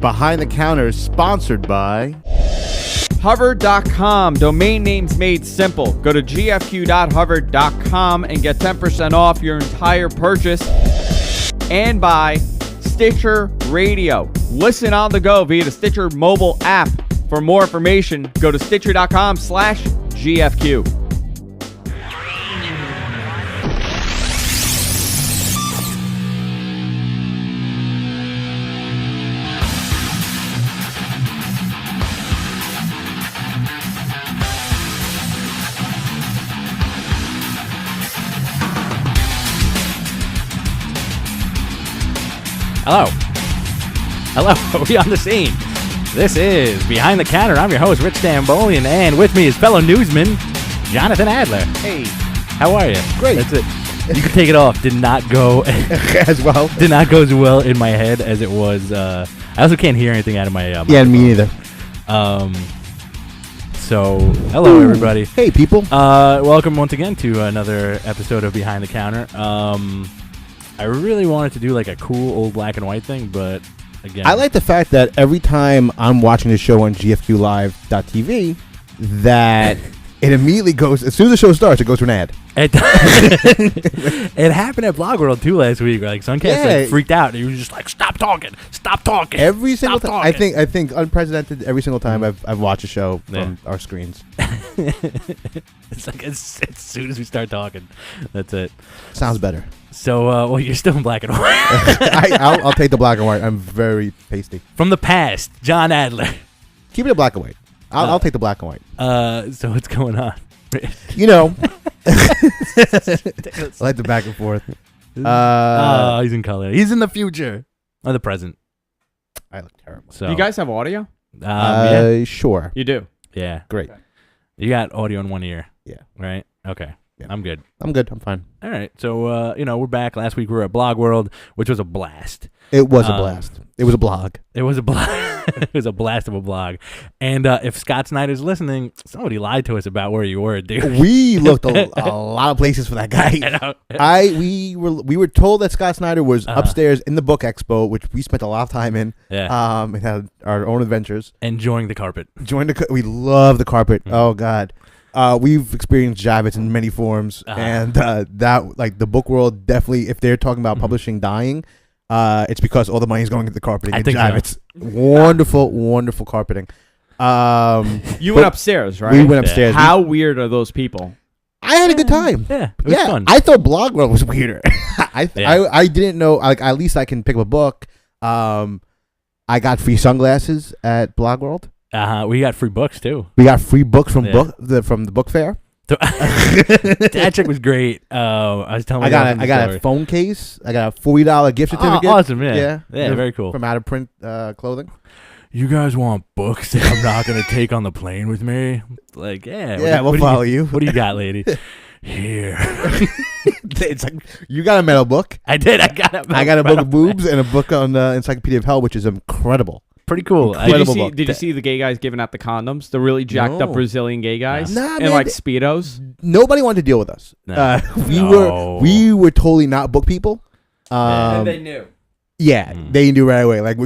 Behind the Counter is sponsored by Hover.com. Domain names made simple. Go to gfq.hover.com and get 10% off your entire purchase. And by Stitcher Radio. Listen on the go via the Stitcher mobile app. For more information, go to stitcher.com/GFQ. Hello. Are we on the scene? This is Behind the Counter. I'm your host, Rich Stambolian, and with me is fellow newsman, Jonathan Adler. Hey. How are you? Great. That's it. You can take it off. Did not go as well. Did not go as well in my head as it was. I also can't hear anything out of my yeah, me neither. So, hello everybody. Hey people. Welcome once again to another episode of Behind the Counter. I really wanted to do like a cool old black and white thing, but again, I like the fact that every time I'm watching the show on GFQLive.tv, that it immediately goes, as soon as the show starts, it goes to an ad. It happened at Blog World too last week. Like Suncast like freaked out, and he was just like, "Stop talking! Every single time. I think unprecedented. Every single time I've watched a show from our screens. It's like as soon as we start talking, that's it. Sounds better. So, well, you're still in black and white. I'll take the black and white. I'm very pasty. From the past, John Adler. Keep it a black and white. I'll take the black and white. So what's going on? You know, I like the back and forth. He's in color. He's in the future or the present. I look terrible. So, you guys have audio? Yeah. Sure. You do? Yeah. Great. Okay. You got audio in one ear. Yeah. Right? Okay. Yeah. I'm good. I'm fine. All right. So, we're back. Last week we were at Blog World, which was a blast. It was a blast. It was a blog. It was a blast. It was a blast of a blog. And if Scott Snyder's listening, somebody lied to us about where you were, dude. We looked a lot of places for that guy. We were told that Scott Snyder was upstairs in the book expo, which we spent a lot of time in. Yeah. And had our own adventures. Enjoying the carpet. We love the carpet. Mm-hmm. Oh God. We've experienced Javits in many forms, and that like the book world definitely. If they're talking about publishing dying, it's because all the money is going into the carpeting. I think Javits, wonderful carpeting. You went upstairs, right? We went upstairs. How weird are those people? I had a good time. Yeah, it was fun. I thought Blog World was weirder. I didn't know. Like at least I can pick up a book. I got free sunglasses at Blog World. We got free books too. We got free books from the book fair. That chick was great. I was telling. I got a phone case. I got a $40 gift certificate. Awesome, yeah, very cool. From out of print clothing. You guys want books that I'm not gonna take on the plane with me? Like, we'll follow you. What do you got, lady? Here. It's like you got a metal book. I did. I got a book of boobs and a book on the Encyclopedia of Hell, which is incredible. Pretty cool. Did you see the gay guys giving out the condoms? The really jacked up Brazilian gay guys? Nah, and like Speedos? Nobody wanted to deal with us. No. We were totally not book people. And they knew. Yeah, they knew right away. Like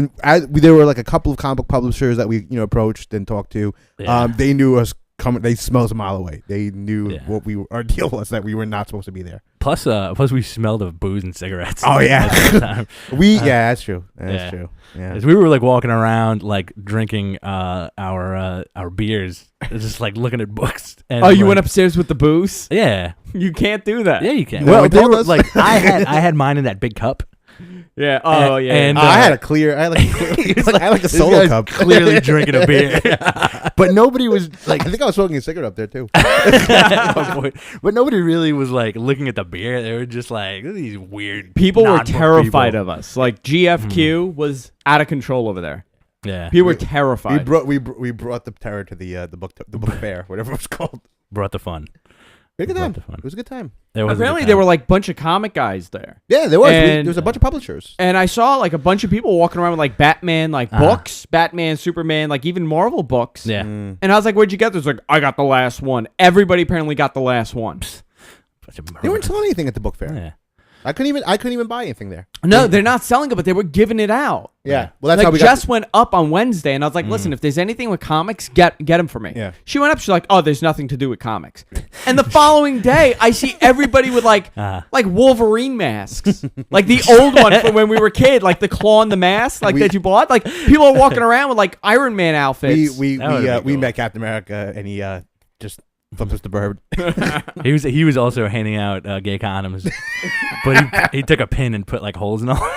there were like a couple of comic book publishers that we approached and talked to. Yeah. They knew us coming. They smelled us a mile away. They knew what our deal was, that we were not supposed to be there. Plus we smelled of booze and cigarettes. Oh yeah, that's true. That's true. Yeah, as we were like walking around, like drinking our beers, just like looking at books. And you went upstairs with the booze? Yeah, you can't do that. Yeah, you can. No, well, they were like I had mine in that big cup. Yeah. And I had a solo cup. Clearly drinking a beer, but nobody was like. I think I was smoking a cigarette up there too. But nobody really was like looking at the beer. They were just like, these weird people were terrified of us. Like GFQ was out of control over there. Yeah, people were terrified. We brought the terror to the book fair, whatever it was called. Brought the fun. It was a good time. Apparently, there were like a bunch of comic guys there. Yeah, there was. There was a bunch of publishers. And I saw like a bunch of people walking around with like Batman, like books, Batman, Superman, like even Marvel books. Yeah. And I was like, where'd you get this? Like, I got the last one. Everybody apparently got the last one. They weren't selling anything at the book fair. Yeah. I couldn't even buy anything there. No, they're not selling it, but they were giving it out. Yeah. Well, that's like how we just went up on Wednesday, and I was like, listen, if there's anything with comics, get them for me. Yeah. She went up, she's like, oh, there's nothing to do with comics. And the following day, I see everybody with like Wolverine masks, like the old one from when we were kid, like the claw and the mask, like that you bought. Like people are walking around with like Iron Man outfits. we met Captain America, and he just flipped us the bird. He was also handing out gay condoms, but he took a pin and put like holes in all.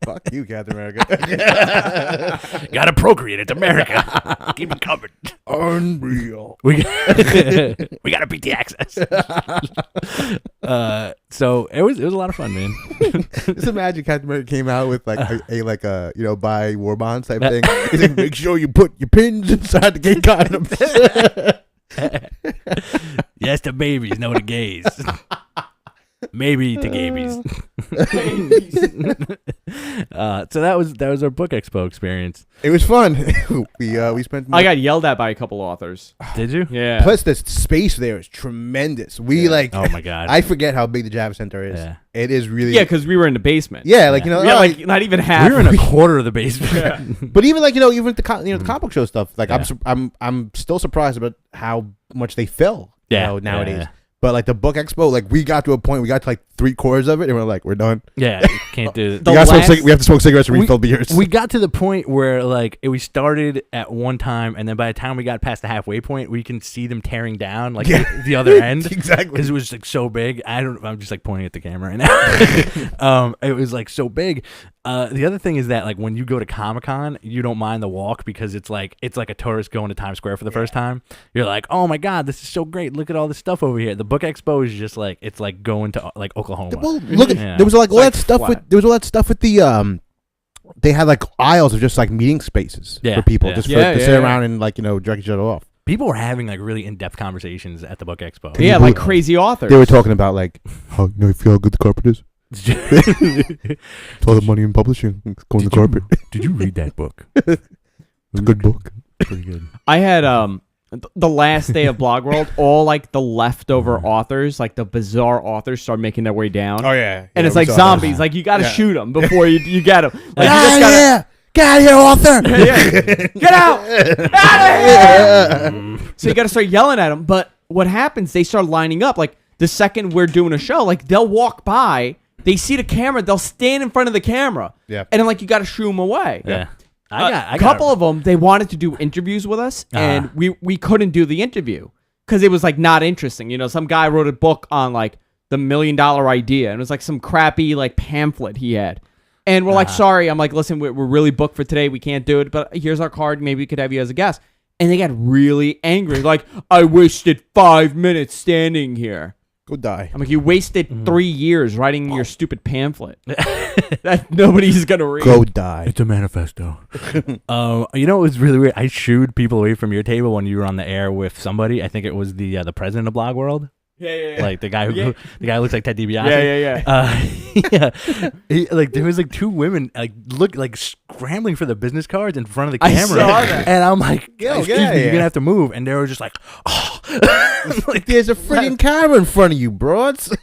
Fuck you, Captain America. Gotta procreate. It's America. Keep it covered. Unreal. We gotta beat the access. So it was a lot of fun, man. Just imagine Captain America came out with like a buy war bonds type thing. He's like, make sure you put your pins inside the gay condoms. Yes to babies, no to gays. Maybe to gabies. So that was our book expo experience. It was fun. we spent. I got yelled at by a couple authors. Did you? Yeah. Plus, the space there is tremendous. Oh my god! I forget how big the Javits Center is. Yeah. It is really. Yeah, because we were in the basement. Yeah, like like not even half. We were in a quarter of the basement. But even like even the the comic book show stuff. Like I'm still surprised about how much they fill. Nowadays. Yeah. But like the book expo, like we got to a point, we got to like 3/4 of it, and we're like, we're done. Yeah, you can't do it. We have to smoke cigarettes and refill beers. We got to the point where like we started at one time, and then by the time we got past the halfway point, we can see them tearing down like the other end. Exactly, because it was like so big. I'm just like pointing at the camera right now. It was like so big. The other thing is that like when you go to Comic-Con, you don't mind the walk because it's like a tourist going to Times Square for the first time. You're like, oh my god, this is so great! Look at all this stuff over here. The book expo is just like it's like going to like Oklahoma. Well, look, there was like all that stuff with the they had like aisles of just like meeting spaces for people to sit around and like jerk each other off. People were having like really in-depth conversations at the book expo. Yeah, like crazy authors. They were talking about like, how you feel how good the carpet is. It's all the money in publishing. It's going to the carpet. Did you read that book? It's a good book. Pretty good. I had the last day of Blog World, all like the leftover authors, like the bizarre authors, start making their way down. Oh yeah, and it's like zombies. Like you got to shoot them before you get them. Like, Get out of here, author! Get out! Out of here! So you got to start yelling at them. But what happens? They start lining up. Like the second we're doing a show, like they'll walk by. They see the camera. They'll stand in front of the camera. Yeah. And then like you got to shoo them away. Yeah. A couple of them, they wanted to do interviews with us, and we couldn't do the interview because it was like not interesting. Some guy wrote a book on like the $1 million idea, and it was like some crappy like pamphlet he had. And we're like, sorry. I'm like, listen, we're really booked for today. We can't do it, but here's our card. Maybe we could have you as a guest. And they got really angry. Like, I wasted 5 minutes standing here. Go die. I'm like, you wasted 3 years writing your stupid pamphlet that nobody's gonna read. Go die. It's a manifesto. It was really weird. I shooed people away from your table when you were on the air with somebody. I think it was the president of Blog World. Yeah. Like the guy who looks like Ted DiBiase. Yeah. There was like two women like scrambling for the business cards in front of the camera. I saw that. And I'm like, excuse me, you're gonna have to move. And they were just like, oh. Like there's a freaking camera in front of you, broads.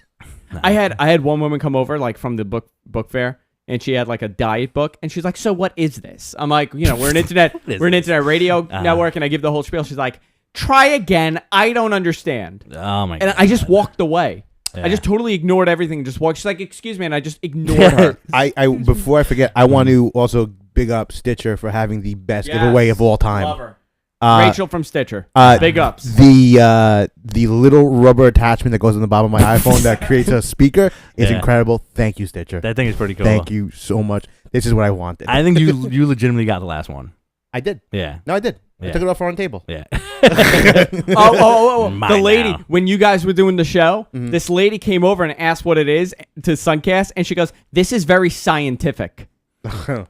I had one woman come over like from the book fair, and she had like a diet book, and she's like, so what is this? I'm like, we're an internet radio network, and I give the whole spiel. She's like, try again. I don't understand. Oh my god. And I just walked away. Yeah. I just totally ignored everything. Just walked. She's like, excuse me, and I just ignored her. I before I forget, I want to also big up Stitcher for having the best giveaway of all time. Love her. Rachel from Stitcher. Big ups. The little rubber attachment that goes on the bottom of my iPhone that creates a speaker is incredible. Thank you, Stitcher. That thing is pretty cool. Thank you so much. This is what I wanted. I think you legitimately got the last one. I did. Yeah. No, I did. Yeah. I took it off our own table. Yeah. The lady, when you guys were doing the show, this lady came over and asked what it is to Suncast, and she goes, "This is very scientific." Oh,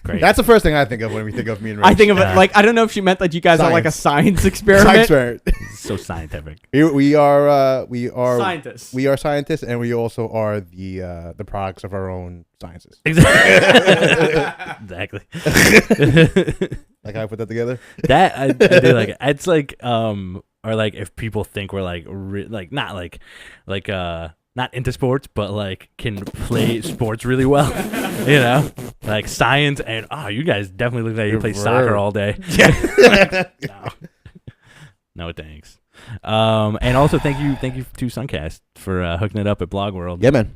great. That's the first thing I think of when we think of me and Rich. I think of it like, I don't know if she meant that you guys are like a science experiment. So scientific. We are scientists. We are scientists, and we also are the products of our own sciences. Exactly. Like how I put that together. That I do like it. It's like or like if people think we're like not not into sports, but like can play sports really well. You know, like science and you guys definitely look like you play soccer all day. Yeah. No, thanks. And also thank you to Suncast for hooking it up at Blog World. Yeah, man.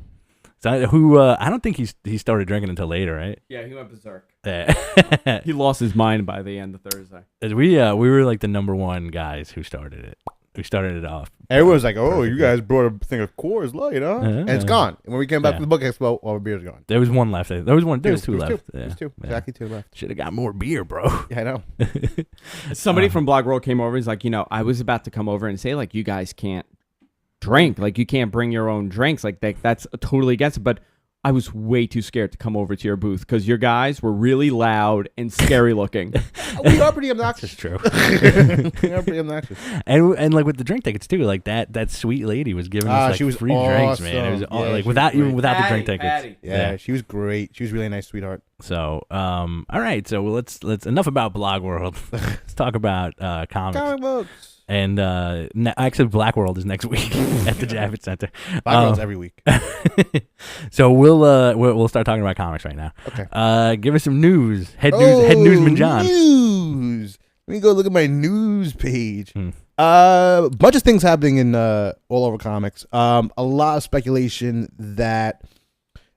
So, who I don't think he started drinking until later, right? Yeah, he went berserk. Yeah. He lost his mind by the end of Thursday. We were like the number one guys who started it. We started it off. Everyone's like, "Oh, perfectly. you guys brought a thing of Coors Light, huh?" And it's gone. And when we came back from the book expo, all the beer's gone. There was one left. There was one. There was two left. There's two. Exactly two left. Should have got more beer, bro. Yeah, I know. Somebody from Blog World came over. He's like, I was about to come over and say, like, you guys can't drink. Like, you can't bring your own drinks. Like, that's totally against it. But I was way too scared to come over to your booth because your guys were really loud and scary looking. We are pretty obnoxious. That's true. We are pretty obnoxious. And like with the drink tickets too, like that sweet lady was giving us like she was free drinks, man. It was awesome. Yeah, like she without was even great. without the drink Patty, tickets. Patty. Yeah, she was great. She was really a nice sweetheart. So, all right. So let's enough about Blog World. Let's talk about comics. Comic books. And actually, Black World is next week at the Javits Center. Black World's every week. So we'll start talking about comics right now. Okay. Give us some news. Head newsman John. News. Let me go look at my news page. Bunch of things happening in all over comics. A lot of speculation that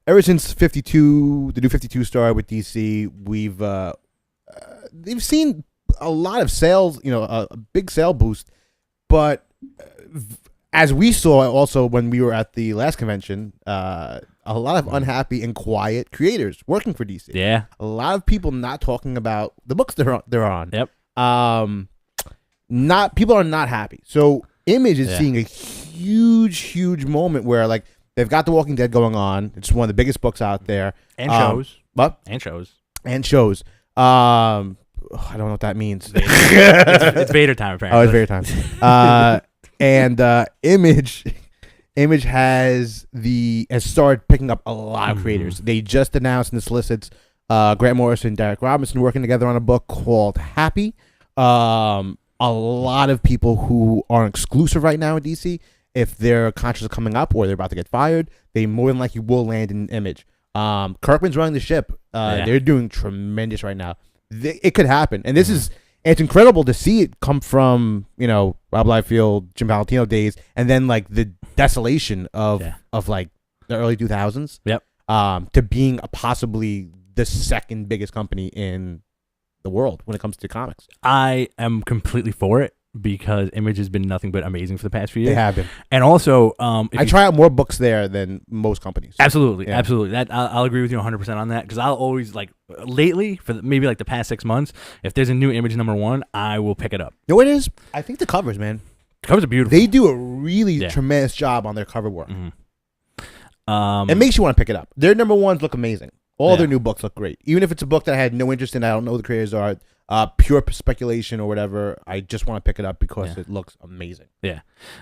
ever since 52, the new 52 started with DC, they've seen a lot of sales, a big sale boost, but as we saw also when we were at the last convention, a lot of unhappy and quiet creators working for DC. Yeah, a lot of people not talking about the books they're on. Yep. People are not happy. So Image is seeing a huge moment where like they've got The Walking Dead going on. It's one of the biggest books out there. And shows. What? And shows. I don't know what that means. It's Vader time, apparently. Oh, it's Vader time. And Image has started picking up a lot of creators. They just announced in the solicits Grant Morrison and Derek Robinson working together on a book called Happy. A lot of people who are exclusive right now in DC, if their contracts are coming up or they're about to get fired, they more than likely will land in Image. Kirkman's running the ship. They're doing tremendous right now. It could happen, and it's incredible to see it come from Rob Liefeld, Jim Valentino days, and then like the desolation of like the early 2000s. Yep. To being possibly the second biggest company in the world when it comes to comics. I am completely for it because Image has been nothing but amazing for the past few years. They have been, and also I try out more books there than most companies. Absolutely. That I'll agree with you 100% on that because I'll always like lately for maybe like the past 6 months, if there's a new Image #1, I will pick it up. You know what it is? I think the covers, man. The covers are beautiful. They do a really tremendous job on their cover work. It makes you want to pick it up. Their #1s look amazing. All their new books look great. Even if it's a book that I had no interest in, I don't know who the creators are, pure speculation or whatever, I just want to pick it up because it looks amazing. Yeah.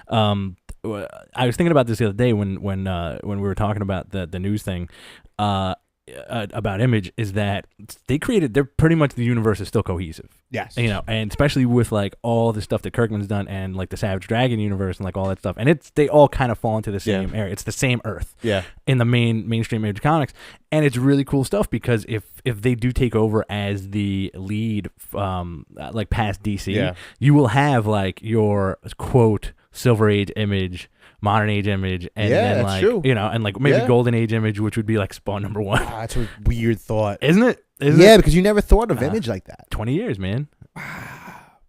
I was thinking about this the other day when we were talking about the news thing about Image, is that they're pretty much, the universe is still cohesive. Yes. And especially with like all the stuff that Kirkman's done and like the Savage Dragon universe and like all that stuff. And they all kind of fall into the same area. It's the same Earth. Yeah. In the mainstream Image comics. And it's really cool stuff because if they do take over as the lead like past DC, you will have like your quote Silver Age Image, Modern Age Image, and then that's like true. And like maybe Golden Age Image, which would be like Spawn #1. That's a weird thought, isn't it? Because you never thought of Image like that. 20 years, man.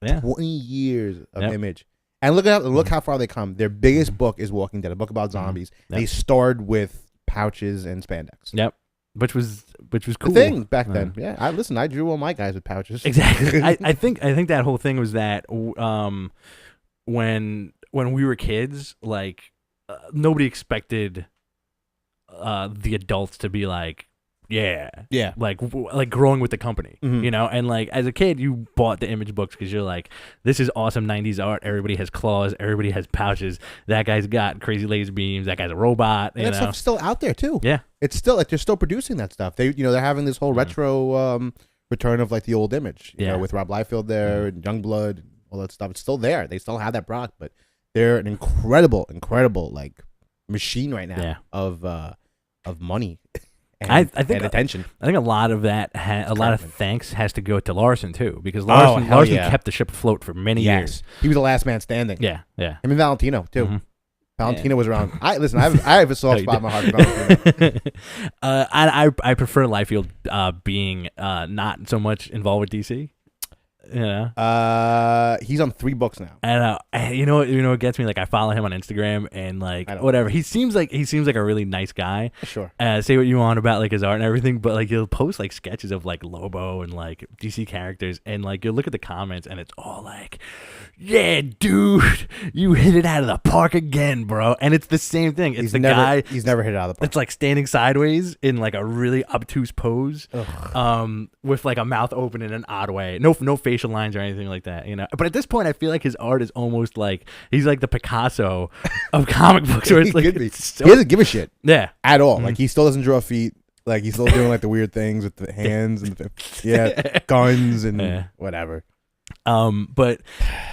Yeah, 20 years of Image, and look how far they come. Their biggest book is Walking Dead, a book about zombies. They started with pouches and spandex. Yep. Which was cool. The thing back then. Yeah, I drew all my guys with pouches. Exactly. I think that whole thing was that when we were kids, like nobody expected the adults to be like, like growing with the company, and like as a kid, you bought the Image books because you're like, this is awesome 90s art. Everybody has claws. Everybody has pouches. That guy's got crazy laser beams. That guy's a robot. And that stuff's still out there too. Yeah, it's still like they're still producing that stuff. They're having this whole retro return of like the old Image. You know, with Rob Liefeld there and Youngblood, all that stuff. It's still there. They still have that product, but they're an incredible like machine right now Yeah. of money. And, I think and attention. I think a lot of that, a lot of thanks has to go to Larson too, because hell Larson yeah. kept the ship afloat for many years. He was the last man standing. Yeah, yeah. Him and Valentino too. Mhm. Valentino was around. I have a soft spot in my heart for Valentino. I prefer Liefeld being not so much involved with DC. You know, He's on 3 books now. and you know what gets me? Like, I follow him on Instagram and like whatever. He seems like a really nice guy. Sure. Say what you want about like his art and everything, but like he'll post like sketches of like Lobo and like DC characters, and like you'll look at the comments and it's all like, "Yeah, dude, you hit it out of the park again, bro." And it's the same thing. It's guy. He's never hit it out of the park. It's like standing sideways in like a really obtuse pose, with like a mouth open in an odd way. No facial lines or anything like that, you know. But at this point, I feel like his art is almost like he's like the Picasso of comic books, where it's like he doesn't give a shit. Yeah, at all. Like, he still doesn't draw feet. Like, he's still doing like the weird things with the hands and guns and whatever. But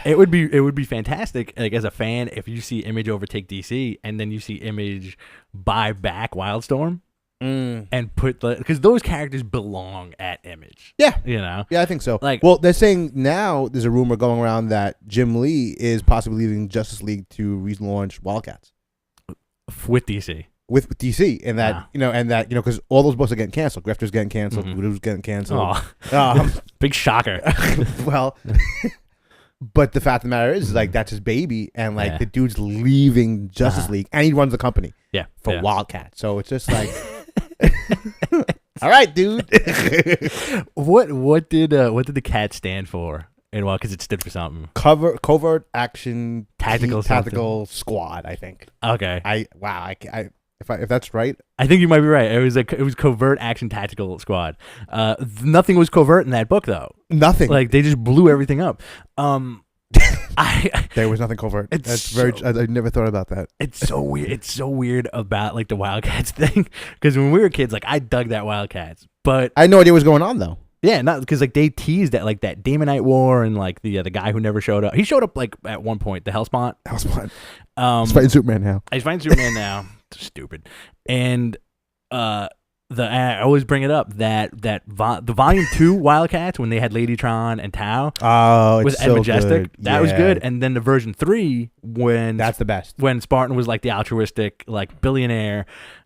it would be fantastic, like, as a fan, if you see Image overtake DC and then you see Image buy back Wildstorm and put because those characters belong at Image. Yeah, you know. Yeah, I think so. Like, well, they're saying now there's a rumor going around that Jim Lee is possibly leaving Justice League to relaunch WildCATs with DC. With DC, and that because all those books are getting canceled. Grifter's getting canceled. Voodoo's getting canceled. Big shocker. Well, but the fact of the matter is like, that's his baby, and like the dude's leaving Justice League, and he runs the company. Yeah, for WildCat. So it's just like, all right, dude. What did the cat stand for? And because it stood for something. Covert Action Tactical Squad, I think. Okay. If that's right, I think you might be right. It was Covert Action Tactical Squad. Nothing was covert in that book, though. Nothing. Like, they just blew everything up. There was nothing covert. I never thought about that. It's so weird. It's so weird about like the WildCats thing, because when we were kids, like, I dug that WildCats, but I had no idea what was going on though. Yeah, not because like they teased that, like, that Damonite War and like the guy who never showed up. He showed up like at one point. The Hellspawn. He's fighting Superman now. He's fighting Superman now. Stupid. And I always bring it up that the volume 2 WildCats, when they had Ladytron and Tau, was Ed Majestic. That was good. And then the version 3, when that's the best, when Spartan was like the altruistic, like, billionaire,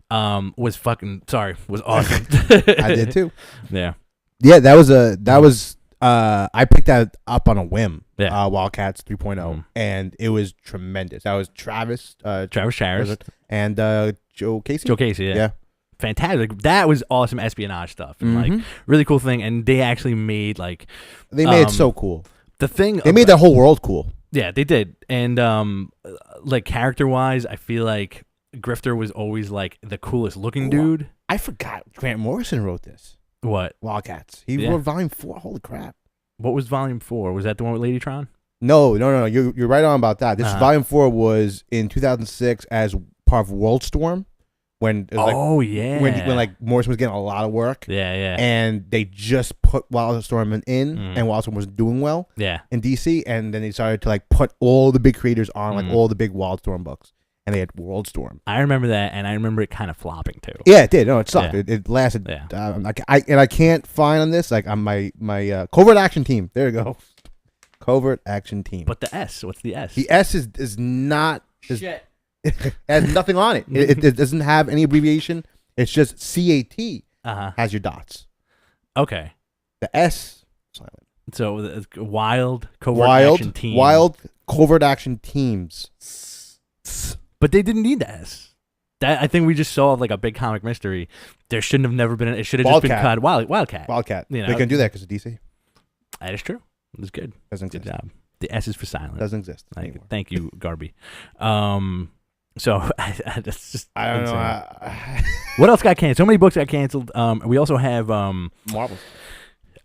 was awesome. I did too. Yeah. Yeah, that was I picked that up on a whim. Yeah. WildCats 3.0, and it was tremendous. That was Travis Charest and Joe Casey. Yeah. Fantastic. That was awesome espionage stuff, and like, really cool thing. And they actually made like, they made it so cool. The thing they made that whole world cool. Yeah, they did. And like, character wise, I feel like Grifter was always like the coolest looking dude. I forgot Grant Morrison wrote this. What? WildCats. He wrote volume 4. Holy crap. What was volume 4? Was that the one with Ladytron? No. You're right on about that. This volume 4 was in 2006 as part of WorldStorm, when it was when like Morrison was getting a lot of work. Yeah. And they just put WildStorm in, and WildStorm was doing well. Yeah. In DC, and then they started to like put all the big creators on like all the big WildStorm books. And they had WorldStorm. I remember that, and I remember it kind of flopping too. Yeah, it did. No, it sucked. Yeah. It lasted. Yeah. I can't find on this, like, on my covert action team. There you go, covert action team. But the S, what's the S? The S is not. Shit. It has nothing on it. It doesn't have any abbreviation. It's just CAT. Has your dots. Okay. The S silent. So Wild Covert Action Teams. But they didn't need the S. That, I think we just solved like a big comic mystery. There shouldn't have never been. It should have just been called WildCat. WildCat. You know, they can do that because of DC. That is true. It was good. Doesn't exist. Good job. The S is for silent. Doesn't exist anymore. Thank you, Garby. So that's just. I don't know. What else got canceled? So many books got canceled. We also have Marvel.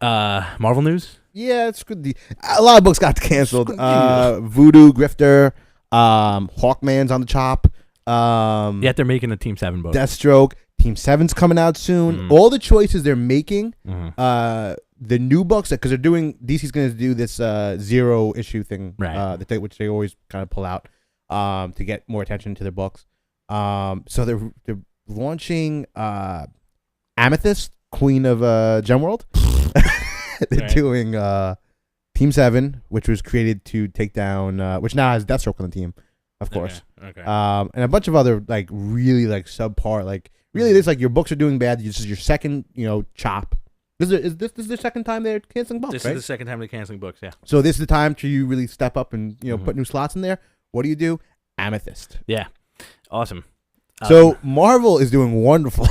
Marvel news. Yeah, it's good. A lot of books got canceled. Voodoo, Grifter. Hawkman's on the chop. They're making a Team 7 book. Deathstroke. Team 7's coming out soon. All the choices they're making, the new books, because they're doing, DC's going to do this 0 issue thing, right? Which they always kind of pull out to get more attention to their books. So they're launching Amethyst, Queen of Gemworld. They're doing Team 7, which was created to take down, which now has Deathstroke on the team, of course. Okay. And a bunch of other like really like subpar, like really this like your books are doing bad. This is your second, chop. Is this the second time they're canceling books? This right? is the second time they're canceling books. Yeah. So this is the time to you really step up and put new slots in there. What do? Amethyst. Yeah. Awesome. So Marvel is doing wonderful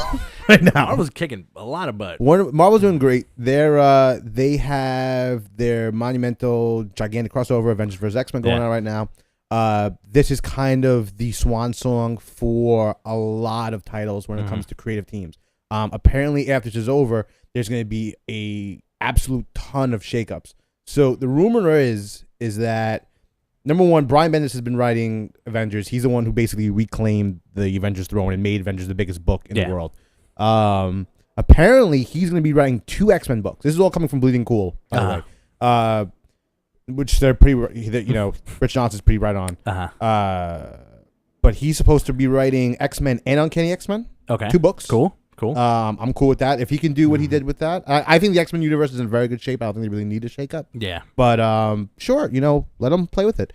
right now. Marvel's kicking a lot of butt. Marvel's doing great. They have their monumental, gigantic crossover, Avengers vs. X-Men going on right now. This is kind of the swan song for a lot of titles when it comes to creative teams. Apparently, after this is over, there's going to be a absolute ton of shakeups. So the rumor is that, number one, Brian Bendis has been writing Avengers. He's the one who basically reclaimed the Avengers throne and made Avengers the biggest book in the world. Apparently, he's going to be writing 2 X-Men books. This is all coming from Bleeding Cool, by the way. Which they're pretty, Rich Johnson's pretty right on. But he's supposed to be writing X-Men and Uncanny X-Men. Okay. 2 books. Cool. I'm cool with that. If he can do what he did with that, I think the X-Men universe is in very good shape. I don't think they really need a shakeup. Yeah. But sure, let them play with it.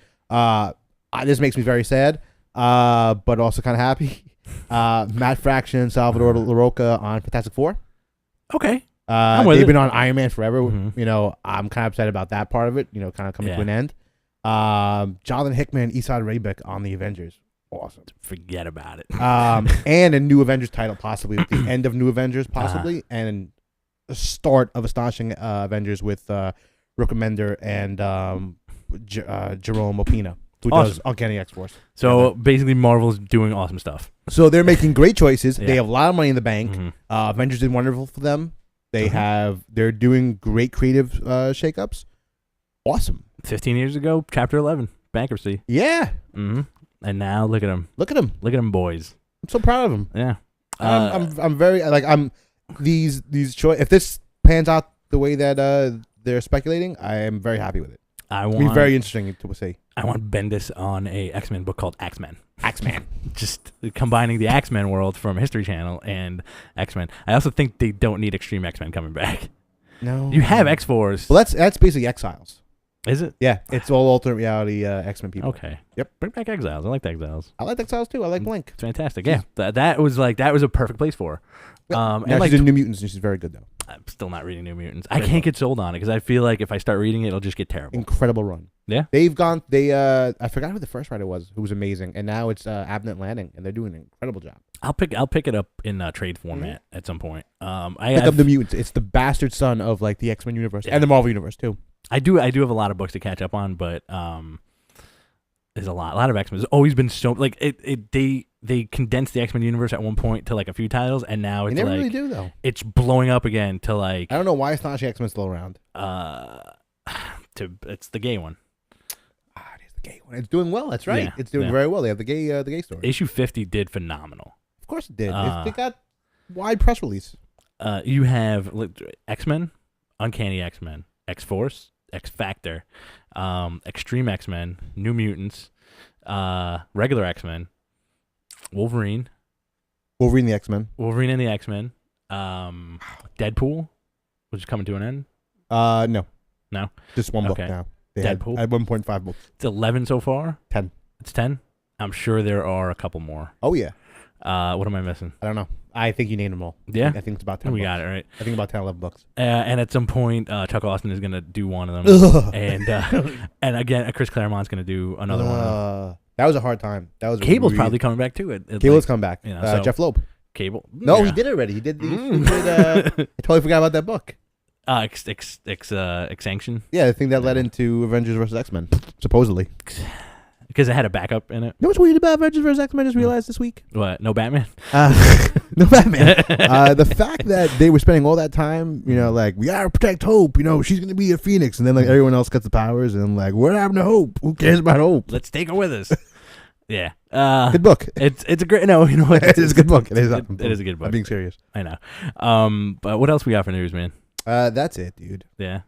This makes me very sad, but also kind of happy. Matt Fraction, Salvador LaRocca on Fantastic Four. Okay. They've been on Iron Man forever. Mm-hmm. I'm kind of upset about that part of it. Kind of coming to an end. Jonathan Hickman, Esad Rabick on the Avengers. Awesome. Forget about it. And a new Avengers title, possibly at the end of New Avengers, possibly, and a start of Astonishing Avengers with Rick Remender and Jerome Opina, who does Uncanny X-Force. So basically, Marvel's doing awesome stuff. So they're making great choices. They have a lot of money in the bank. Mm-hmm. Avengers did wonderful for them. They're doing great creative shakeups. Awesome. 15 years ago, Chapter 11, bankruptcy. Yeah. Mm-hmm. And now look at them. Look at them, boys. I'm so proud of them. Yeah. I'm very these choice. If this pans out the way that they're speculating, I am very happy with it. It'll be very interesting to see. I want Bendis on a X-Men book called Axemen. Axeman. Just combining the Axemen world from History Channel and X-Men. I also think they don't need Extreme X-Men coming back. No. You have X-Force. Well, that's basically Exiles. Is it? Yeah, it's all alternate reality X-Men people. Okay. Yep. Bring back Exiles. I like the Exiles. I like Exiles too. I like Blink. It's fantastic. Yeah. That was a perfect place for her. Now and she's in New Mutants, and she's very good though. I'm still not reading New Mutants. I can't get sold on it because I feel like if I start reading it, it'll just get terrible. Incredible run. Yeah. I forgot who the first writer was, who was amazing, and now it's Abnett Lanning, and they're doing an incredible job. I'll pick it up in trade format at some point. Pick up the Mutants. It's the bastard son of like the X-Men universe and the Marvel universe too. I do have a lot of books to catch up on, but there's a lot of X-Men. There's always been so like they condensed the X-Men universe at one point to like a few titles, and now it's they never really do though. It's blowing up again to like I don't know why Astonishing X-Men still around. It's the gay one. It is the gay one. It's doing well. That's right. Yeah, it's doing very well. They have the gay story. Issue 50 did phenomenal. Of course it did. They got wide press release. You have X-Men, Uncanny X-Men, X-Force, X-Factor, Extreme X-Men, New Mutants, regular X-Men, Wolverine the X-Men. Wolverine and the X-Men, Deadpool, which is coming to an end. No, just one book now. Deadpool at 1.5 books. It's 11 so far. 10. It's 10. I'm sure there are a couple more. Oh yeah. What am I missing? I don't know. I think you named them all. Yeah, I think it's about 10. We books. got it right. I think about 10, 11 books. And at some point, Chuck Austin is gonna do one of them, and again, Chris Claremont's gonna do another one. That was a hard time. That was Cable's probably coming back too. Cable's come back. So Jeff Loeb. Cable. No, he did it already. He did. I totally forgot about that book. Extinction. Yeah, I think that led into Avengers vs. X-Men, supposedly. Because it had a backup in it. You know what's weird about Avengers vs. X-Men? I just realized this week. What? No Batman? No Batman. The fact that they were spending all that time, like, we gotta protect Hope. She's gonna be a Phoenix, and then like everyone else gets the powers, and like, what happened to Hope? Who cares about Hope? Let's take her with us. Yeah. Good book. It's a great. No, you know what? It is a good book. It is a good book. I'm being serious. I know. But what else we got for news, man? That's it, dude. Yeah.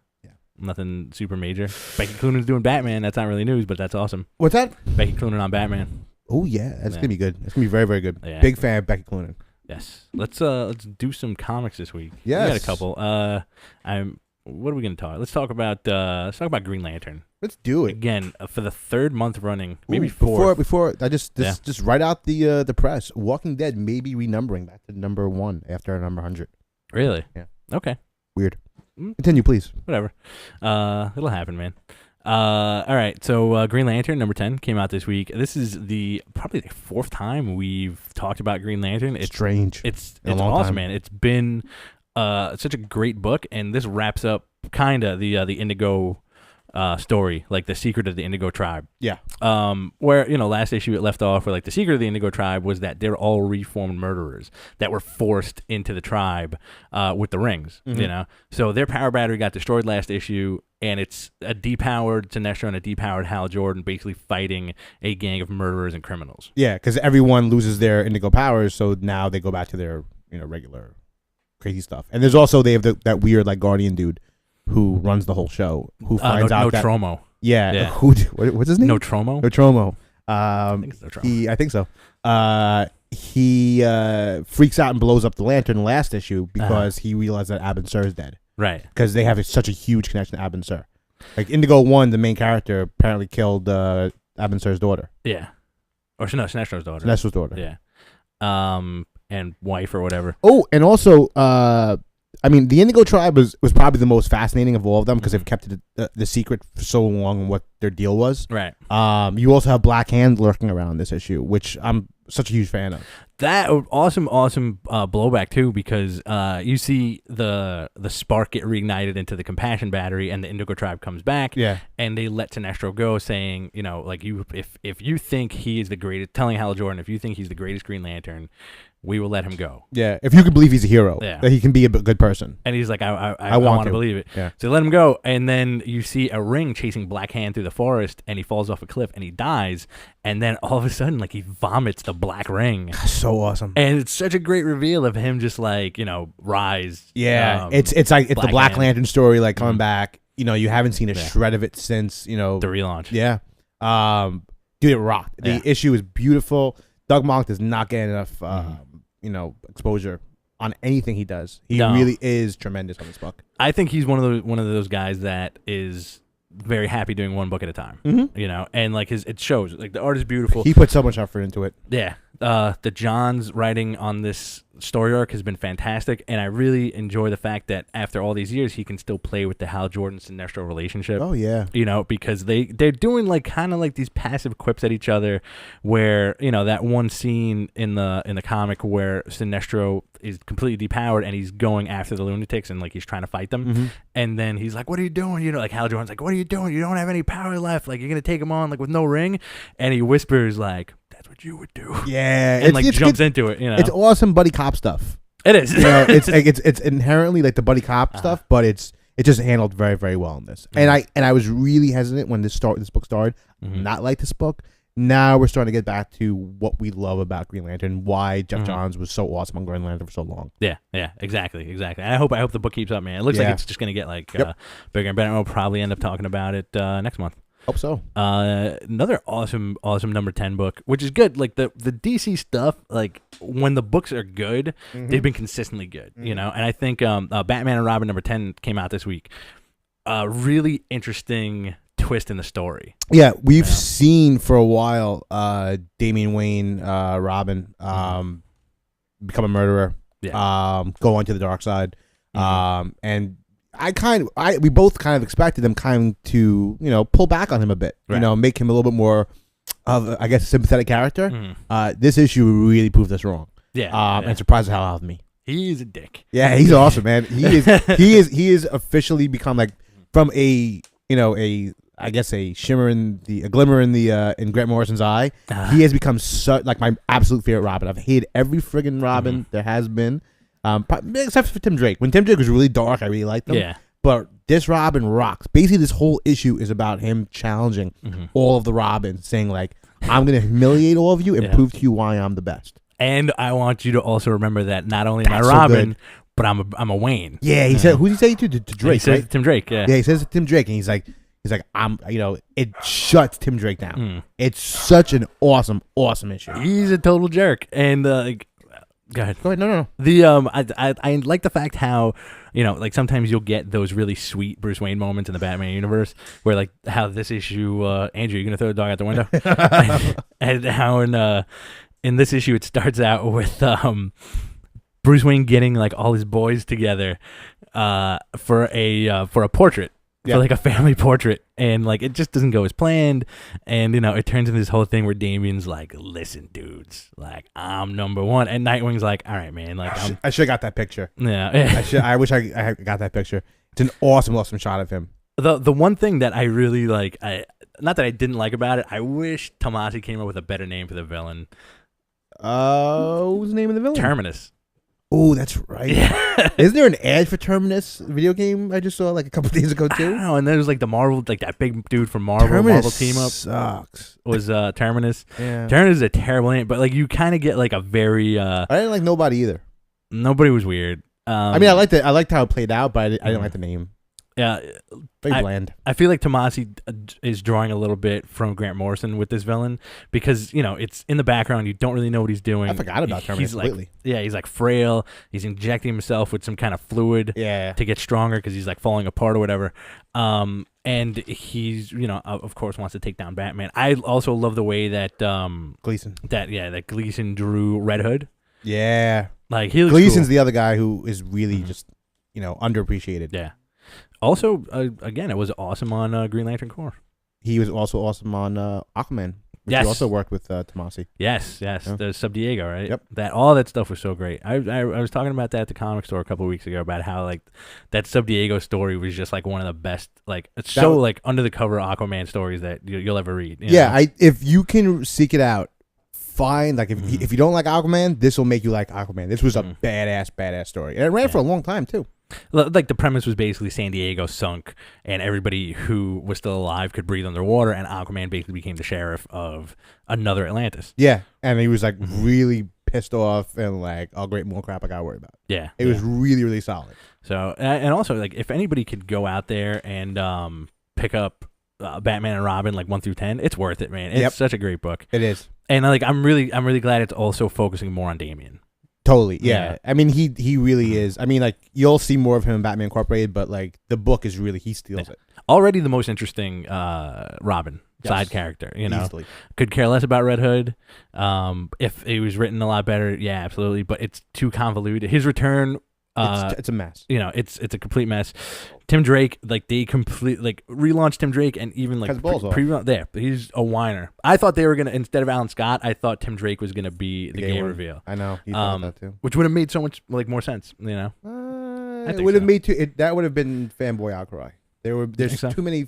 Nothing super major. Becky Cloonan's doing Batman. That's not really news, but that's awesome. What's that? Becky Cloonan on Batman. Oh yeah, that's gonna be good. It's gonna be very, very good. Yeah. Big fan of Becky Cloonan. Yes. Let's do some comics this week. Yes. We got a couple. What are we gonna talk? Let's talk about Green Lantern. Let's do it Again, for the third month running, maybe Ooh, fourth. Before I just write out the press. Walking Dead may be renumbering back to number 1 after number 100. Really? Yeah. Okay. Weird. Continue, please. Whatever. It'll happen, man. All right. So Green Lantern number 10 came out this week. This is probably the fourth time we've talked about Green Lantern. It's strange. It's a long awesome, time. man. It's been such a great book, and this wraps up kind of the Indigo story, like the secret of the Indigo tribe. Yeah. Where last issue it left off where like the secret of the Indigo tribe was that they're all reformed murderers that were forced into the tribe with the rings. Mm-hmm. So their power battery got destroyed last issue, and it's a depowered Sinestro and a depowered Hal Jordan basically fighting a gang of murderers and criminals. Yeah, because everyone loses their Indigo powers, so now they go back to their regular crazy stuff. And there's also they have that weird like Guardian dude who runs the whole show, who finds out that Tromo. Yeah. What's his name? No Tromo. No Tromo. I think it's No Tromo. I think so. He freaks out and blows up the lantern last issue because he realized that Abin Sur is dead. Right. Because they have such a huge connection to Abin Sur. Like Indigo 1, the main character, apparently killed Abin Sur's daughter. Yeah. Or no, Sinestro's daughter. Sinestro's daughter. Yeah. And wife or whatever. Oh, and also, the Indigo tribe was probably the most fascinating of all of them because they've kept it the secret for so long and what their deal was. Right. You also have Black Hand lurking around this issue, which I'm such a huge fan of. That awesome blowback too, because you see the spark get reignited into the compassion battery, and the Indigo tribe comes back. Yeah. And they let Sinestro go, saying, like if you think he is the greatest, telling Hal Jordan, if you think he's the greatest Green Lantern, we will let him go. Yeah, if you can believe he's a hero, Yeah. that he can be a good person. And he's like, I want to believe it. Yeah. So let him go. And then you see a ring chasing Black Hand through the forest, and he falls off a cliff and he dies. And then all of a sudden, like, he vomits the black ring. So awesome. And it's such a great reveal of him just like, rise. Yeah, it's the Black Lantern story, like coming back. You haven't seen a Yeah. shred of it since, The relaunch. Yeah. Dude, it rocked. The issue is beautiful. Doug Monk does not get enough exposure on anything he does. He really is tremendous on this book. I think he's one of those guys that is very happy doing one book at a time. Mm-hmm. And like it shows. Like the art is beautiful. He put so much effort into it. Yeah. The Jon's writing on this story arc has been fantastic, and I really enjoy the fact that after all these years, he can still play with the Hal Jordan Sinestro relationship. Oh yeah. Because they're doing like kind of like these passive quips at each other, where that one scene in the comic where Sinestro is completely depowered and he's going after the lunatics and like he's trying to fight them, and then he's like, "What are you doing?" Like Hal Jordan's like, "What are you doing? You don't have any power left. Like you're gonna take him on like with no ring," and he whispers like, "That's what you would do." Yeah, and jumps into it. It's awesome buddy cop stuff. It is. It's inherently like the buddy cop stuff, but it's just handled very, very well in this. And I was really hesitant when this book started, not like this book. Now we're starting to get back to what we love about Green Lantern, why Jeff Johns was so awesome on Green Lantern for so long. Yeah, exactly. And I hope the book keeps up, man. It looks like it's just gonna get like bigger and better. We'll probably end up talking about it next month. Hope so. Another awesome number 10 book, which is good. Like the DC stuff, like when the books are good, they've been consistently good, And I think Batman and Robin number 10 came out this week. Really interesting twist in the story. Yeah, we've seen for a while Damian Wayne, Robin, become a murderer, go onto the dark side, and we both kind of expected them kind of to, pull back on him a bit, make him a little bit more of, I guess, a sympathetic character. This issue really proved us wrong. And surprised the hell out of me. He's a dick. Yeah, he's awesome, man. He is officially become like from a glimmer in Grant Morrison's eye. He has become such like my absolute favorite Robin. I've hated every friggin' Robin there has been. Except for Tim Drake. When Tim Drake was really dark, I really liked him. Yeah. But this Robin rocks. Basically, this whole issue is about him challenging all of the Robins, saying like, "I'm going to humiliate all of you and prove to you why I'm the best." And I want you to also remember that not only am I Robin, but I'm a Wayne. Yeah, he said. Who did he say to Drake? He says right? Tim Drake. Yeah. Yeah, he says to Tim Drake, and he's like, He's like, it shuts Tim Drake down. It's such an awesome issue. He's a total jerk, and go ahead. No. I like the fact how, like sometimes you'll get those really sweet Bruce Wayne moments in the Batman universe where like how this issue, Andrew, you gonna throw the dog out the window? and how in this issue it starts out with Bruce Wayne getting like all his boys together for a portrait. For like a family portrait, and like it just doesn't go as planned, and it turns into this whole thing where Damian's like, "Listen, dudes, like I'm number one," and Nightwing's like, "All right, man, like I should have got that picture." Yeah, I wish I had got that picture. It's an awesome shot of him. The one thing that I really like, not that I didn't like about it, I wish Tomasi came up with a better name for the villain. What was the name of the villain? Terminus. Oh, that's right. Yeah. Isn't there an ad for Terminus video game I just saw like a couple days ago too? I don't know, and there was like the Marvel, like that big dude from Marvel. Terminus Marvel team up sucks. Was Terminus. Yeah. Terminus is a terrible name, but like you kind of get like a very. I didn't like Nobody either. Nobody was weird. I mean, I liked how it played out, but I didn't like the name. Yeah, very bland. I feel like Tomasi is drawing a little bit from Grant Morrison with this villain because it's in the background. You don't really know what he's doing. I forgot about Terminus completely. He's like frail. He's injecting himself with some kind of fluid to get stronger because he's like falling apart or whatever. And he's of course wants to take down Batman. I also love the way that Gleason. That Gleason drew Red Hood. Yeah, like he looks Gleason's cool. the other guy who is really just underappreciated. Yeah. Also, again, it was awesome on Green Lantern Corps. He was also awesome on Aquaman. Which yes. He also worked with Tomasi. Yes. Yeah. The Sub Diego, right? Yep. All that stuff was so great. I was talking about that at the comic store a couple of weeks ago about how like that Sub Diego story was just like one of the best, like it's so like under the cover Aquaman stories that you'll ever read. You know? If you can seek it out, fine. Like if you don't like Aquaman, this will make you like Aquaman. This was a badass story, and it ran for a long time too. Like the premise was basically San Diego sunk, and everybody who was still alive could breathe underwater, and Aquaman basically became the sheriff of another Atlantis. Yeah, and he was like really pissed off and like, oh great, more crap I gotta worry about. Yeah, it was really, really solid. So and also like if anybody could go out there and pick up Batman and Robin like 1 through 10, it's worth it, man. It's such a great book. It is, and like I'm really glad it's also focusing more on Damian. Totally, yeah. I mean, he really is. I mean, like you'll see more of him in Batman Incorporated, but like the book is really he steals it. Already the most interesting Robin side character. Easily. Could care less about Red Hood. If it was written a lot better, yeah, absolutely. But it's too convoluted. His return. It's a mess. It's a complete mess. Tim Drake, like they relaunched Tim Drake, and even like he's a whiner. I thought they were gonna, instead of Alan Scott, I thought Tim Drake was gonna be the game reveal. I know, he thought that too, which would have made so much like more sense. It would have made that would have been fanboy outcry. There's too many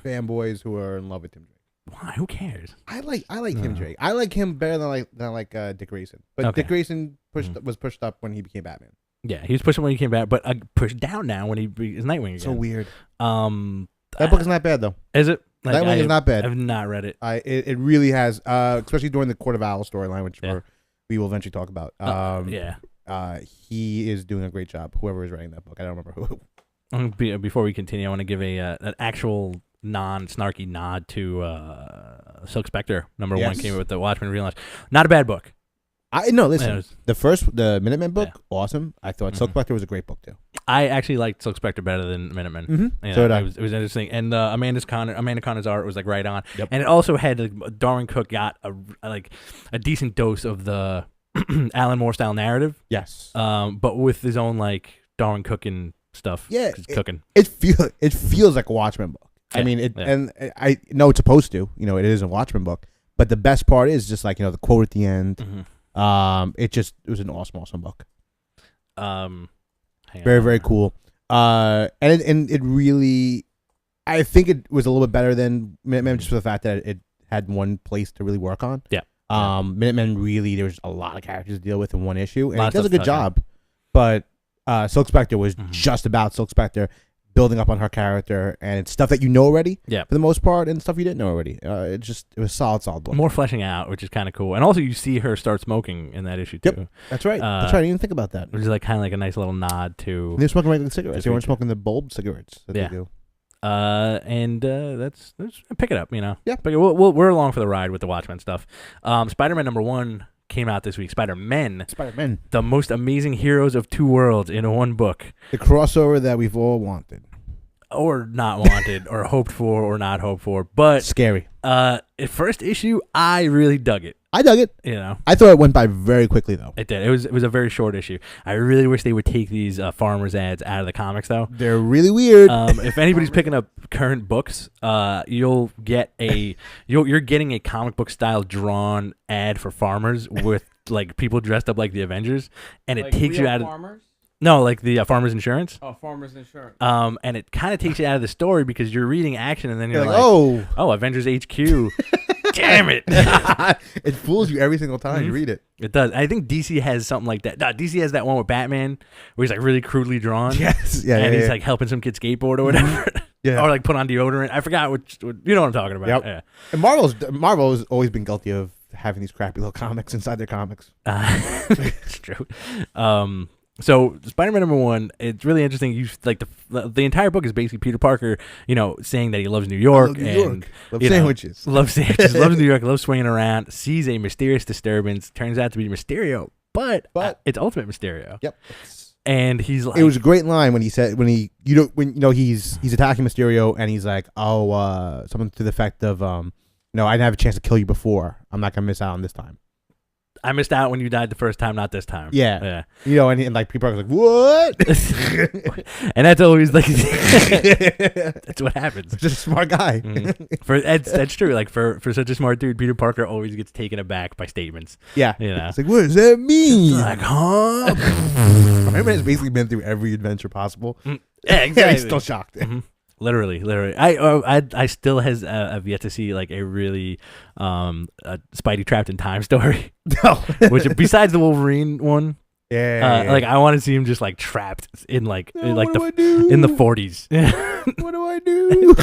fanboys who are in love with Tim Drake. Why? Who cares? I like Tim Drake. I like him better than Dick Grayson. But Dick Grayson was pushed up when he became Batman. Yeah, he was pushing when he came back, but pushed down now when he is Nightwing again. So weird. That book is not bad though. Is it? Like, Nightwing is not bad. I've not read it. It really has, especially during the Court of Owls storyline, which we will eventually talk about. He is doing a great job. Whoever is writing that book, I don't remember who. Before we continue, I want to give an actual non-snarky nod to Silk Spectre. Number 1 came with the Watchmen relaunch. Not a bad book. Listen. The Minutemen book, awesome. I thought Silk Spectre was a great book too. I actually liked Silk Spectre better than Minutemen. So did I. It was interesting, and Amanda Connor's art was like right on, and it also had Darwin Cook got a decent dose of the Alan Moore style narrative. Yes, but with his own like Darwin cooking stuff. Yeah, cooking. It feels like a Watchmen book. Yeah, I mean, and I know it's supposed to. It is a Watchmen book, but the best part is just like the quote at the end. It was an awesome book. Very, very cool. And it really, I think it was a little bit better than Minutemen just for the fact that it had one place to really work on. Yeah. Minutemen really, there's a lot of characters to deal with in one issue, and it does a good job. But Silk Spectre was just about Silk Spectre building up on her character, and it's stuff that you know already, for the most part, and stuff you didn't know already. It was solid book. More fleshing out, which is kind of cool, and also you see her start smoking in that issue too. Yep, that's right. I didn't even think about that. Which is like kind of like a nice little nod to. They're smoking regular cigarettes. They weren't smoking the bulb cigarettes that they do. That's pick it up, you know. Yeah. We're along for the ride with the Watchmen stuff. Spider-Man #1 came out this week. Spider-Men, the most amazing heroes of two worlds in one book. The crossover that we've all wanted. Or not wanted, or hoped for, or not hoped for. But scary. First issue, I really dug it. I dug it. You know, I thought it went by very quickly though. it did. It was a very short issue. I really wish they would take these farmers ads out of the comics though. They're really weird. If anybody's picking up current books, you're getting a comic book style drawn ad for farmers with like people dressed up like the Avengers, and it takes you out of farmers. No, like the Farmers Insurance. Oh, Farmers Insurance. And it kind of takes you out of the story because you're reading action and then you're like, oh, Avengers HQ. Damn it. It fools you every single time you read it. It does. I think DC has something like that. DC has that one with Batman where he's like really crudely drawn. Yes. Yeah. And he's like helping some kid skateboard or whatever. Yeah. Or like put on deodorant. I forgot which, you know what I'm talking about. Yep. Yeah. And Marvel's always been guilty of having these crappy little comics inside their comics. It's true. So Spider-Man #1, it's really interesting. You like the entire book is basically Peter Parker, you know, saying that he loves New York Love sandwiches. Loves New York, loves swinging around, sees a mysterious disturbance, turns out to be Mysterio, but it's Ultimate Mysterio. Yep. And he's like, it was a great line when he said he's attacking Mysterio and he's like, something to the effect of no, I didn't have a chance to kill you before. I'm not gonna miss out on this time. I missed out when you died the first time, not this time. Yeah. You know, and like people are like, what? And that's always like, that's what happens. Just a smart guy. That's true. Like for such a smart dude, Peter Parker always gets taken aback by statements. Yeah. You know? It's like, what does that mean? It's like, huh? Spider-Man's basically been through every adventure possible. Yeah, exactly. Yeah, he's still shocked. Mm-hmm. Literally. I still have yet to see like a really Spidey trapped in time story. No. Which besides the Wolverine one, yeah. Like I want to see him just like trapped in like in the 40s. What do I do?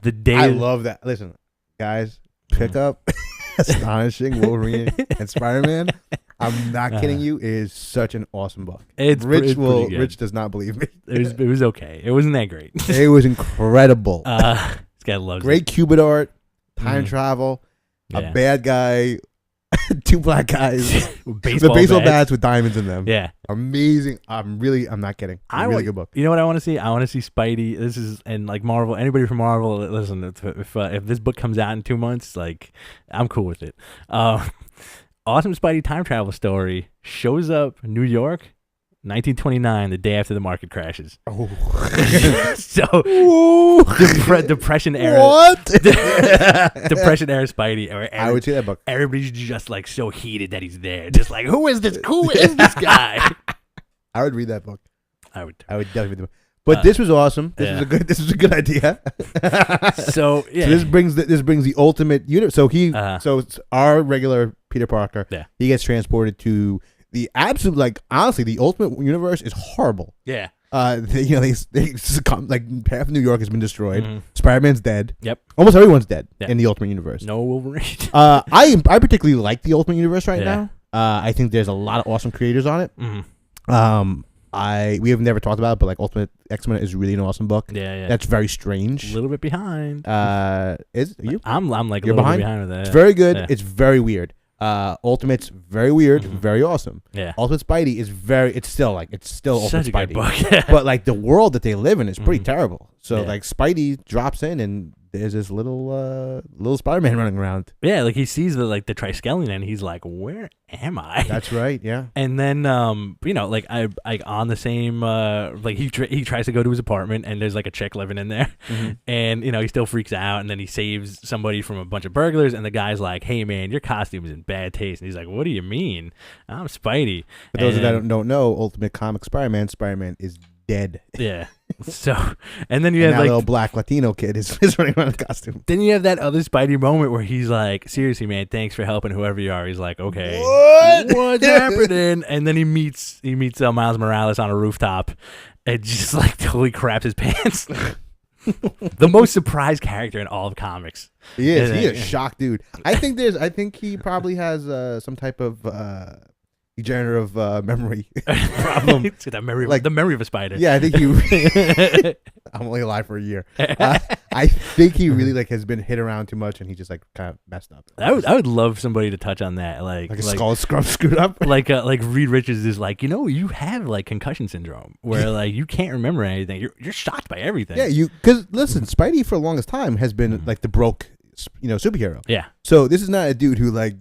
The day I love that. Listen, guys, pick up Astonishing Wolverine and Spider-Man. I'm not kidding you. It is such an awesome book. Rich does not believe me. It was okay. It wasn't that great. It was incredible. This guy loves great cubit art, time travel, a bad guy, two black guys, baseball bats with diamonds in them. Yeah, amazing. I'm not kidding. Really good book. You know what I want to see? I want to see Spidey. This is and like Marvel. Anybody from Marvel, listen. If this book comes out in 2 months, like I'm cool with it. Awesome Spidey time travel story shows up New York, 1929, the day after the market crashes. Oh, so Depression era. What? Depression era Spidey. I would see that book. Everybody's just like so heated that he's there, just like who is this? Who is this guy? I would read that book. I would definitely read the book. But this was awesome. This was a good idea. So this brings the ultimate universe. So so it's our regular Peter Parker. Yeah. He gets transported to the absolute, like, honestly, the ultimate universe is horrible. Yeah. They succumb, like half of New York has been destroyed. Mm-hmm. Spider-Man's dead. Yep. Almost everyone's dead in the ultimate universe. No Wolverine. I particularly like the ultimate universe right now. I think there's a lot of awesome creators on it. Mm-hmm. We have never talked about it, but like Ultimate X-Men is really an awesome book. Yeah. That's very strange. A little bit behind. Is you? I'm like you're a little behind? bit behind with that. It's very good. It's very weird. Ultimate's very weird, very awesome. Yeah. Ultimate Spidey is it's still Ultimate Such a Spidey. good book. But like the world that they live in is pretty terrible. So like Spidey drops in and there's this little Spider-Man running around. Yeah, like he sees the triskelion and he's like, "Where am I?" That's right. Yeah. And then like I on the same like he tries to go to his apartment and there's like a chick living in there, and he still freaks out and then he saves somebody from a bunch of burglars and the guy's like, "Hey man, your costume is in bad taste." And he's like, "What do you mean? I'm Spidey." For those that don't know, Ultimate Comic Spider-Man is dead. Yeah. So, and then you have that like little black Latino kid is running around in costume. Then you have that other Spidey moment where he's like, "Seriously, man, thanks for helping whoever you are." He's like, "Okay, what's happening?" And then he meets Miles Morales on a rooftop, and just like totally craps his pants. The most surprised character in all of comics. He is. He is a shocked dude. I think he probably has some type of degenerative memory problem. The memory of a spider. Yeah, I think I'm only alive for a year. I think he really like has been hit around too much, and he just like kind of messed up. I would love somebody to touch on that, like a skull screwed up. like Reed Richards is like, you have like concussion syndrome, where like you can't remember anything. You're shocked by everything. Yeah, because listen, Spidey for the longest time has been like the broke, superhero. Yeah. So this is not a dude who like